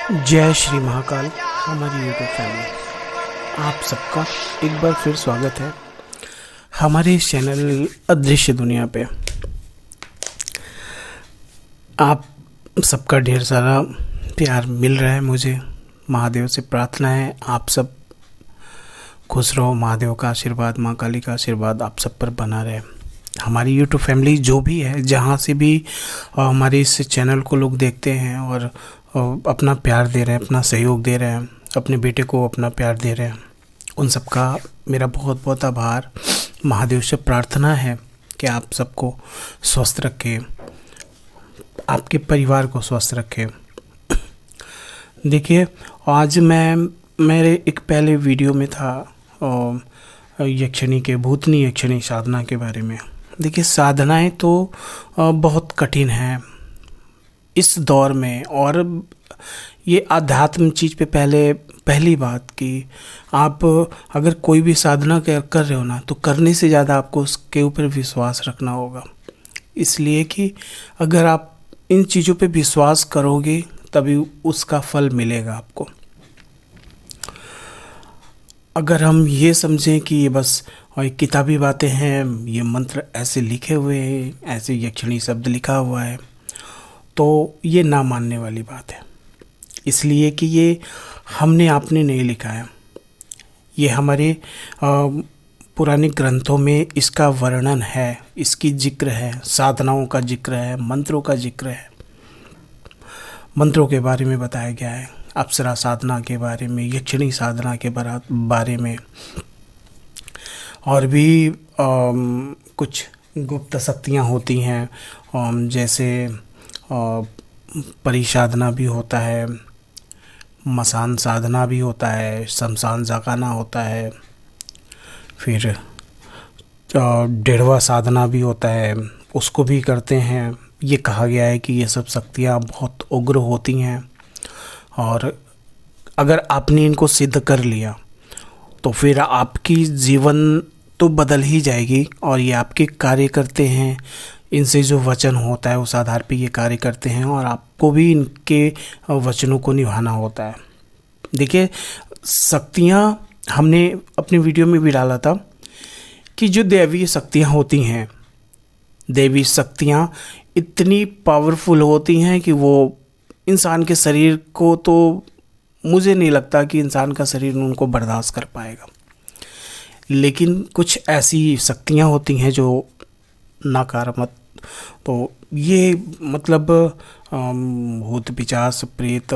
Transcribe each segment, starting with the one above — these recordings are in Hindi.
जय श्री महाकाल। हमारी यूट्यूब फैमिली, आप सबका एक बार फिर स्वागत है हमारे इस चैनल अदृश्य दुनिया पे। आप सबका ढेर सारा प्यार मिल रहा है मुझे। महादेव से प्रार्थना है आप सब खुश रहो, महादेव का आशीर्वाद, माँ काली का आशीर्वाद आप सब पर बना रहे। हमारी यूट्यूब फैमिली जो भी है, जहाँ से भी हमारे इस चैनल को लोग देखते हैं और अपना प्यार दे रहे हैं, अपना सहयोग दे रहे हैं, अपने बेटे को अपना प्यार दे रहे हैं, उन सब का मेरा बहुत बहुत आभार। महादेव से प्रार्थना है कि आप सबको स्वस्थ रखे, आपके परिवार को स्वस्थ रखे। देखिए, आज मैं मेरे एक पहले वीडियो में था यक्षिणी के भूतनी यक्षिणी साधना के बारे में। देखिए, साधनाएं तो बहुत कठिन हैं इस दौर में, और ये आध्यात्म चीज़ पे पहली बात कि आप अगर कोई भी साधना कर रहे हो ना, तो करने से ज़्यादा आपको उसके ऊपर विश्वास रखना होगा। इसलिए कि अगर आप इन चीज़ों पे विश्वास करोगे तभी उसका फल मिलेगा आपको। अगर हम ये समझें कि ये बस किताबी बातें हैं, ये मंत्र ऐसे लिखे हुए हैं, ऐसे यक्षिणी शब्द लिखा हुआ है, तो ये ना मानने वाली बात है। इसलिए कि ये हमने आपने नहीं लिखा है, ये हमारे पुराने ग्रंथों में इसका वर्णन है, इसकी जिक्र है, साधनाओं का जिक्र है, मंत्रों का जिक्र है। मंत्रों के बारे में बताया गया है, अप्सरा साधना के बारे में, यक्षिणी साधना के बारे में, और भी कुछ गुप्त शक्तियाँ होती हैं, जैसे परिसाधना भी होता है, मसान साधना भी होता है, शमशान जागाना होता है, फिर डेढ़वा साधना भी होता है, उसको भी करते हैं। ये कहा गया है कि ये सब शक्तियाँ बहुत उग्र होती हैं, और अगर आपने इनको सिद्ध कर लिया तो फिर आपकी जीवन तो बदल ही जाएगी, और ये आपके कार्य करते हैं, इनसे जो वचन होता है उस आधार पे ये कार्य करते हैं, और आपको भी इनके वचनों को निभाना होता है। देखिए, शक्तियाँ हमने अपनी वीडियो में भी डाला था कि जो दैवीय शक्तियाँ होती हैं, दैवीय शक्तियाँ इतनी पावरफुल होती हैं कि वो इंसान के शरीर को, तो मुझे नहीं लगता कि इंसान का शरीर उनको बर्दाश्त कर पाएगा। लेकिन कुछ ऐसी शक्तियाँ होती हैं जो नकारात्मक, तो ये मतलब भूत पिशाच प्रेत,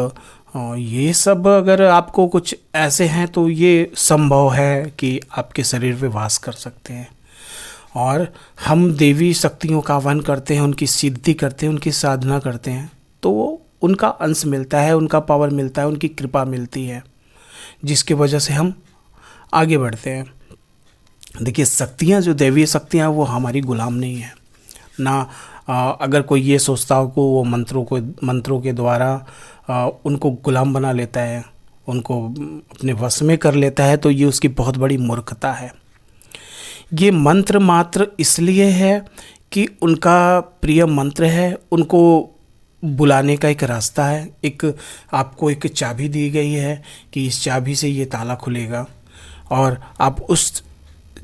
ये सब अगर आपको कुछ ऐसे हैं तो ये संभव है कि आपके शरीर पे वास कर सकते हैं। और हम देवी शक्तियों का आह्वान करते हैं, उनकी सिद्धि करते हैं, उनकी साधना करते हैं, तो उनका अंश मिलता है, उनका पावर मिलता है, उनकी कृपा मिलती है, जिसकी वजह से हम आगे बढ़ते हैं। देखिए, शक्तियाँ जो दैवीय शक्तियाँ वो हमारी गुलाम नहीं है ना। अगर कोई ये सोचता हो कि वो मंत्रों के द्वारा उनको गुलाम बना लेता है, उनको अपने वश में कर लेता है, तो ये उसकी बहुत बड़ी मूर्खता है। ये मंत्र मात्र इसलिए है कि उनका प्रिय मंत्र है, उनको बुलाने का एक रास्ता है। आपको एक चाबी दी गई है कि इस चाबी से ये ताला खुलेगा, और आप उस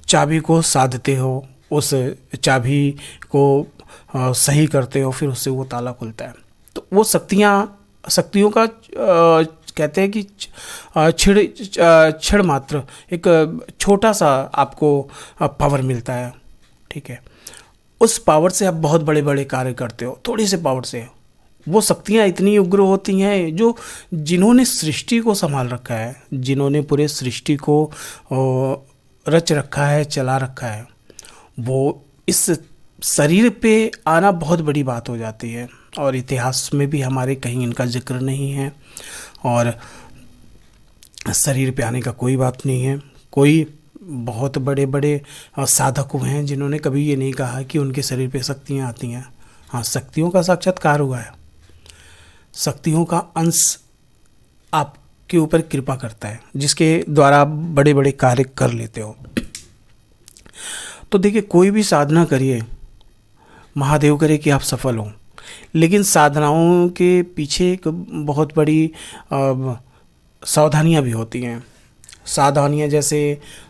चाबी को साधते हो, उस चाबी को सही करते हो, फिर उससे वो ताला खुलता है। तो वो शक्तियों का कहते हैं कि क्षण मात्र एक छोटा सा आपको पावर मिलता है, ठीक है। उस पावर से आप बहुत बड़े बड़े कार्य करते हो, थोड़ी से पावर से। वो शक्तियाँ इतनी उग्र होती हैं, जो जिन्होंने सृष्टि को संभाल रखा है, जिन्होंने पूरे सृष्टि को रच रखा है, चला रखा है, वो इस शरीर पे आना बहुत बड़ी बात हो जाती है। और इतिहास में भी हमारे कहीं इनका जिक्र नहीं है, और शरीर पे आने का कोई बात नहीं है। कोई बहुत बड़े बड़े साधक हुए हैं जिन्होंने कभी ये नहीं कहा कि उनके शरीर पे शक्तियाँ आती हैं। हाँ, शक्तियों का साक्षात्कार हुआ है, शक्तियों का अंश आपके ऊपर कृपा करता है, जिसके द्वारा आप बड़े बड़े कार्य कर लेते हो। तो देखिए, कोई भी साधना करिए, महादेव करे कि आप सफल हो। लेकिन साधनाओं के पीछे एक बहुत बड़ी सावधानियाँ भी होती हैं। सावधानियाँ जैसे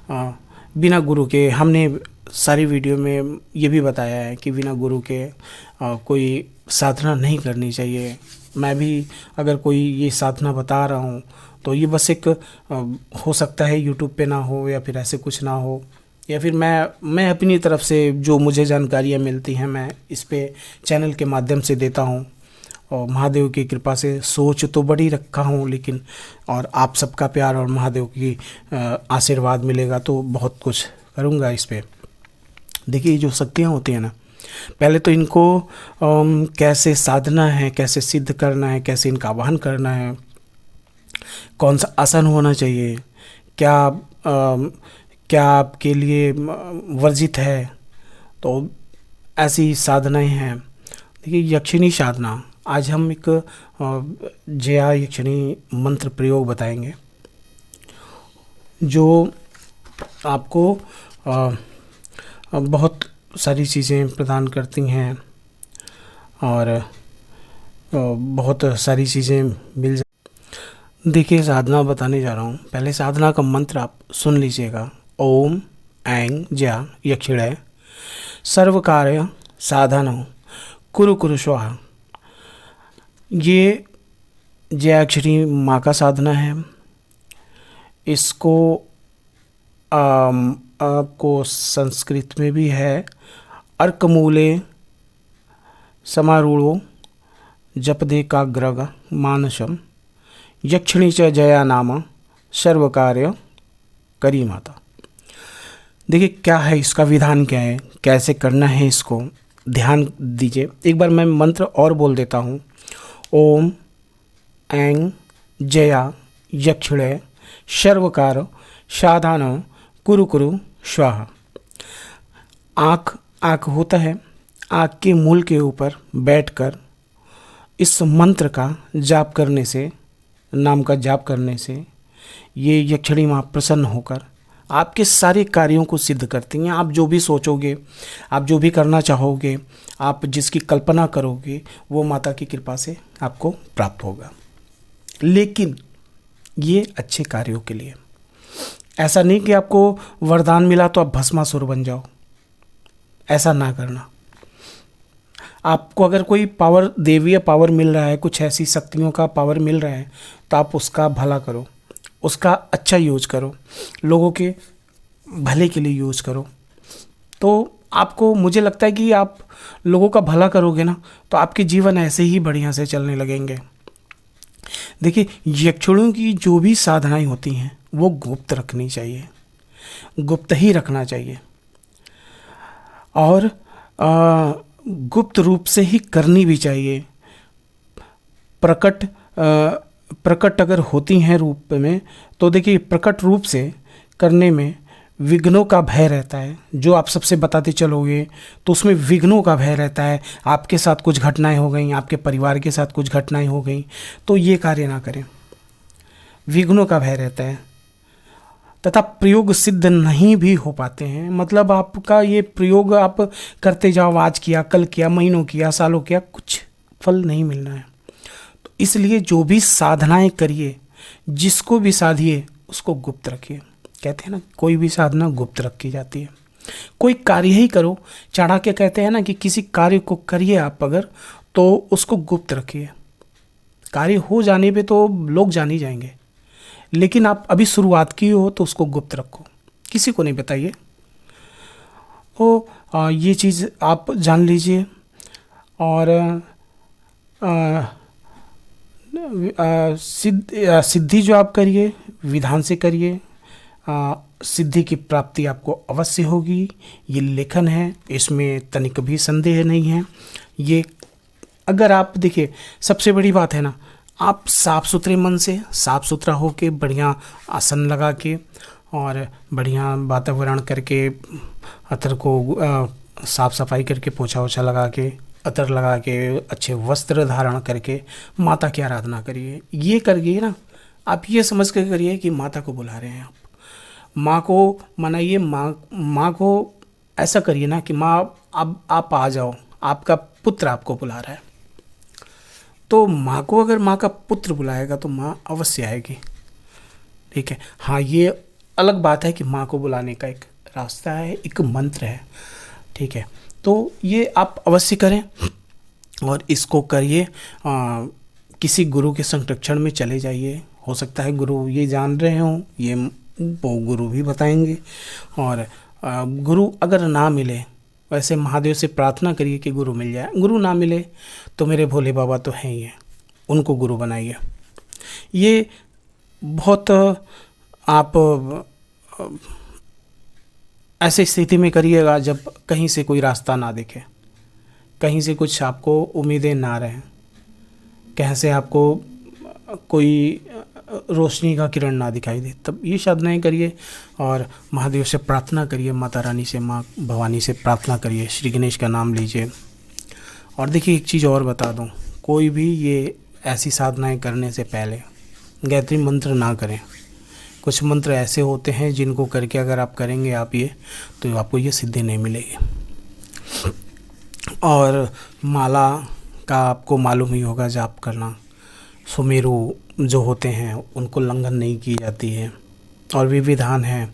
बिना गुरु के, हमने सारी वीडियो में ये भी बताया है कि बिना गुरु के कोई साधना नहीं करनी चाहिए। मैं भी अगर कोई ये साधना बता रहा हूँ तो ये बस एक हो सकता है यूट्यूब पे ना हो, या फिर ऐसे कुछ ना हो, या फिर मैं अपनी तरफ से जो मुझे जानकारियाँ मिलती हैं मैं इस पे चैनल के माध्यम से देता हूँ। और महादेव की कृपा से सोच तो बड़ी रखा हूँ, लेकिन और आप सबका प्यार और महादेव की आशीर्वाद मिलेगा तो बहुत कुछ करूँगा इस पे। देखिए, ये जो शक्तियाँ होती हैं ना, पहले तो इनको कैसे साधना है, कैसे सिद्ध करना है, कैसे इनका आवाहन करना है, कौन सा आसन होना चाहिए, क्या आपके लिए वर्जित है, तो ऐसी साधनाएं हैं। देखिए, यक्षिणी साधना, आज हम एक जया यक्षिणी मंत्र प्रयोग बताएंगे जो आपको बहुत सारी चीज़ें प्रदान करती हैं और बहुत सारी चीज़ें मिल जा। देखिए, साधना बताने जा रहा हूँ। पहले साधना का मंत्र आप सुन लीजिएगा। ओम ऐं ज्या यक्षिणै सर्वकार्य साधन कुरु कुरु स्वाहा। ये जयाक्षरी माँ का साधना है। इसको आपको संस्कृत में भी है, अर्कमूले समारूढ़ो जपदेकाग्रग मानसम यक्षिणी च जया नाम सर्वकार्य करी माता। देखिए, क्या है इसका विधान, क्या है, कैसे करना है, इसको ध्यान दीजिए। एक बार मैं मंत्र और बोल देता हूँ। ओम ऐं जया यक्षिणे सर्वकार साधन कुरु कुरु स्वाहा। आँख होता है, आँख के मूल के ऊपर बैठकर इस मंत्र का जाप करने से, नाम का जाप करने से ये यक्षिणी माँ प्रसन्न होकर आपके सारे कार्यों को सिद्ध करती हैं। आप जो भी सोचोगे, आप जो भी करना चाहोगे, आप जिसकी कल्पना करोगे, वो माता की कृपा से आपको प्राप्त होगा। लेकिन ये अच्छे कार्यों के लिए, ऐसा नहीं कि आपको वरदान मिला तो आप भस्मासुर बन जाओ, ऐसा ना करना। आपको अगर कोई पावर, देवीय पावर मिल रहा है, कुछ ऐसी शक्तियों का पावर मिल रहा है, तो आप उसका भला करो, उसका अच्छा यूज करो, लोगों के भले के लिए यूज करो। तो आपको, मुझे लगता है कि आप लोगों का भला करोगे ना, तो आपके जीवन ऐसे ही बढ़िया से चलने लगेंगे। देखिए, यक्षिणियों की जो भी साधनाएं होती हैं वो गुप्त रखनी चाहिए, गुप्त ही रखना चाहिए, और गुप्त रूप से ही करनी भी चाहिए। प्रकट अगर होती हैं रूप में, तो देखिए, प्रकट रूप से करने में विघ्नों का भय रहता है। जो आप सबसे बताते चलोगे तो उसमें विघ्नों का भय रहता है। आपके साथ कुछ घटनाएं हो गई, आपके परिवार के साथ कुछ घटनाएं हो गई, तो ये कार्य ना करें, विघ्नों का भय रहता है, तथा प्रयोग सिद्ध नहीं भी हो पाते हैं। मतलब आपका ये प्रयोग आप करते जाओ, आज किया, कल किया, महीनों किया, सालों किया, कुछ फल नहीं मिलना है। तो इसलिए जो भी साधनाएं करिए, जिसको भी साधिए, उसको गुप्त रखिए। कहते हैं ना, कोई भी साधना गुप्त रखी जाती है। कोई कार्य ही करो, चाणक्य कहते हैं ना कि किसी कार्य को करिए आप अगर, तो उसको गुप्त रखिए। कार्य हो जाने पे तो लोग जान ही जाएंगे, लेकिन आप अभी शुरुआत की हो तो उसको गुप्त रखो, किसी को नहीं बताइए। तो ये चीज़ आप जान लीजिए। और सिद्धि जो आप करिए, विधान से करिए, सिद्धि की प्राप्ति आपको अवश्य होगी। ये लेखन है, इसमें तनिक भी संदेह नहीं है। ये अगर आप देखिए, सबसे बड़ी बात है ना, आप साफ़ सुथरे मन से, साफ़ सुथरा होके, बढ़िया आसन लगा के और बढ़िया वातावरण करके, अतर को साफ़ सफाई करके, पोछा ओछा लगा के, अतर लगा के, अच्छे वस्त्र धारण करके माता की आराधना करिए। ये करिए ना, आप ये समझ कर करिए कि माता को बुला रहे हैं आप। माँ को मनाइए, माँ को ऐसा करिए ना कि माँ अब आप आ जाओ, आपका पुत्र आपको बुला रहा है। तो माँ को अगर माँ का पुत्र बुलाएगा तो माँ अवश्य आएगी। ठीक है, हाँ ये अलग बात है कि माँ को बुलाने का एक रास्ता है, एक मंत्र है। ठीक है, तो ये आप अवश्य करें और इसको करिए। किसी गुरु के संरक्षण में चले जाइए, हो सकता है गुरु ये जान रहे हों, ये वो गुरु भी बताएंगे। और गुरु अगर ना मिले, वैसे महादेव से प्रार्थना करिए कि गुरु मिल जाए। गुरु ना मिले तो मेरे भोले बाबा तो हैं ही हैं, उनको गुरु बनाइए। ये बहुत आप ऐसी स्थिति में करिएगा जब कहीं से कोई रास्ता ना दिखे, कहीं से कुछ आपको उम्मीदें ना रहें, कहीं से आपको कोई रोशनी का किरण ना दिखाई दे, तब ये साधनाएं करिए और महादेव से प्रार्थना करिए, माता रानी से, माँ भवानी से प्रार्थना करिए, श्री गणेश का नाम लीजिए। और देखिए एक चीज़ और बता दूँ, कोई भी ये ऐसी साधनाएं करने से पहले गायत्री मंत्र ना करें। कुछ मंत्र ऐसे होते हैं जिनको करके अगर आप करेंगे आप ये, तो आपको ये सिद्धि नहीं मिलेगी। और माला का आपको मालूम ही होगा, जाप करना, सुमेरु जो होते हैं उनको उल्लंघन नहीं की जाती है, और भी विधान हैं।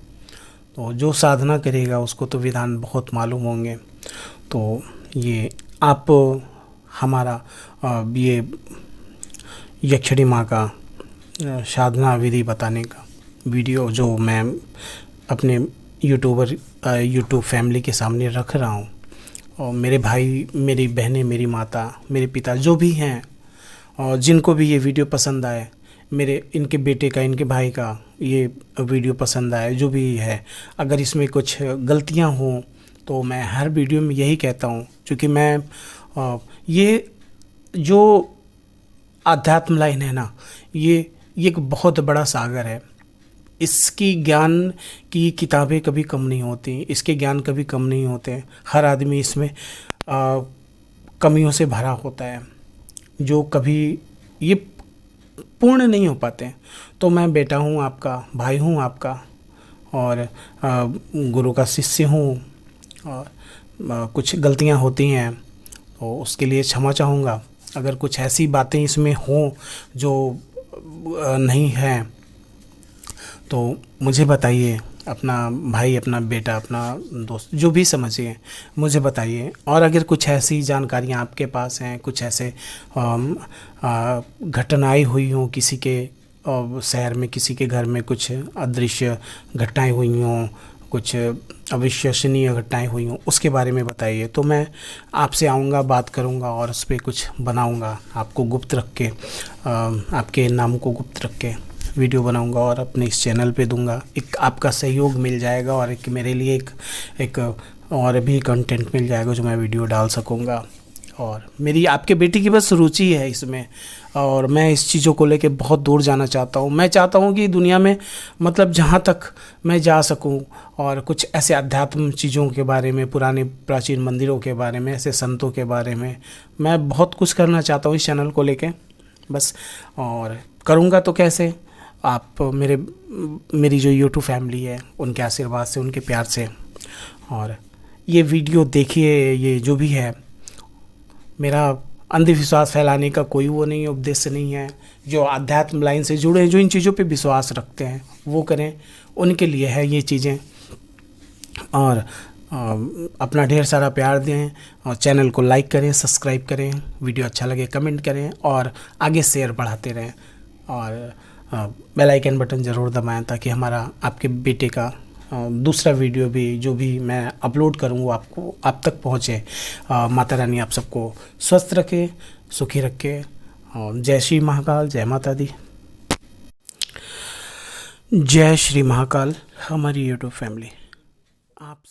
तो जो साधना करेगा उसको तो विधान बहुत मालूम होंगे। तो ये आप हमारा ये यक्षिणी माँ का साधना विधि बताने का वीडियो जो मैं अपने यूट्यूब फैमिली के सामने रख रहा हूँ, और मेरे भाई, मेरी बहनें, मेरी माता, मेरे पिता जो भी हैं, और जिनको भी ये वीडियो पसंद आए, इनके बेटे का, इनके भाई का ये वीडियो पसंद आए, जो भी है, अगर इसमें कुछ गलतियां हों तो मैं हर वीडियो में यही कहता हूँ, क्योंकि मैं ये जो आध्यात्म लाइन है ना, ये एक बहुत बड़ा सागर है। इसकी ज्ञान की किताबें कभी कम नहीं होती, इसके ज्ञान कभी कम नहीं होते। हर आदमी इसमें कमियों से भरा होता है, जो कभी ये पूर्ण नहीं हो पाते। तो मैं बेटा हूँ आपका, भाई हूँ आपका, और गुरु का शिष्य हूँ, और कुछ गलतियाँ होती हैं तो उसके लिए क्षमा चाहूँगा। अगर कुछ ऐसी बातें इसमें हों जो नहीं हैं तो मुझे बताइए, अपना भाई, अपना बेटा, अपना दोस्त, जो भी समझिए मुझे बताइए। और अगर कुछ ऐसी जानकारियाँ आपके पास हैं, कुछ ऐसे घटनाएं हुई हों किसी के शहर में, किसी के घर में कुछ अदृश्य घटनाएं हुई हों, कुछ अविश्वसनीय घटनाएं हुई हों, उसके बारे में बताइए। तो मैं आपसे आऊँगा, बात करूँगा और उस पर कुछ बनाऊँगा, आपको गुप्त रख के, आपके नाम को गुप्त रख के वीडियो बनाऊंगा और अपने इस चैनल पे दूंगा। एक आपका सहयोग मिल जाएगा और एक मेरे लिए एक और भी कंटेंट मिल जाएगा जो मैं वीडियो डाल सकूंगा। और मेरी आपके बेटी की बस रुचि है इसमें, और मैं इस चीज़ों को लेके बहुत दूर जाना चाहता हूँ। मैं चाहता हूँ कि दुनिया में, मतलब जहाँ तक मैं जा सकूँ, और कुछ ऐसे अध्यात्म चीज़ों के बारे में, पुराने प्राचीन मंदिरों के बारे में, ऐसे संतों के बारे में मैं बहुत कुछ करना चाहता हूँ इस चैनल को लेके बस। और करूँगा तो कैसे, आप मेरी जो यूट्यूब फैमिली है उनके आशीर्वाद से, उनके प्यार से। और ये वीडियो देखिए, ये जो भी है, मेरा अंधविश्वास फैलाने का कोई वो नहीं, उद्देश्य नहीं है। जो आध्यात्म लाइन से जुड़े हैं, जो इन चीज़ों पे विश्वास रखते हैं, वो करें, उनके लिए है ये चीज़ें। और अपना ढेर सारा प्यार दें, और चैनल को लाइक करें, सब्सक्राइब करें, वीडियो अच्छा लगे कमेंट करें, और आगे शेयर बढ़ाते रहें। और बेल आइकन बटन ज़रूर दबाएं ताकि हमारा, आपके बेटे का दूसरा वीडियो भी जो भी मैं अपलोड करूँ वो आपको, आप तक पहुँचे। माता रानी आप सबको स्वस्थ रखे, सुखी रखे। और जय श्री महाकाल, जय माता दी, जय श्री महाकाल। हमारी यूट्यूब फैमिली आप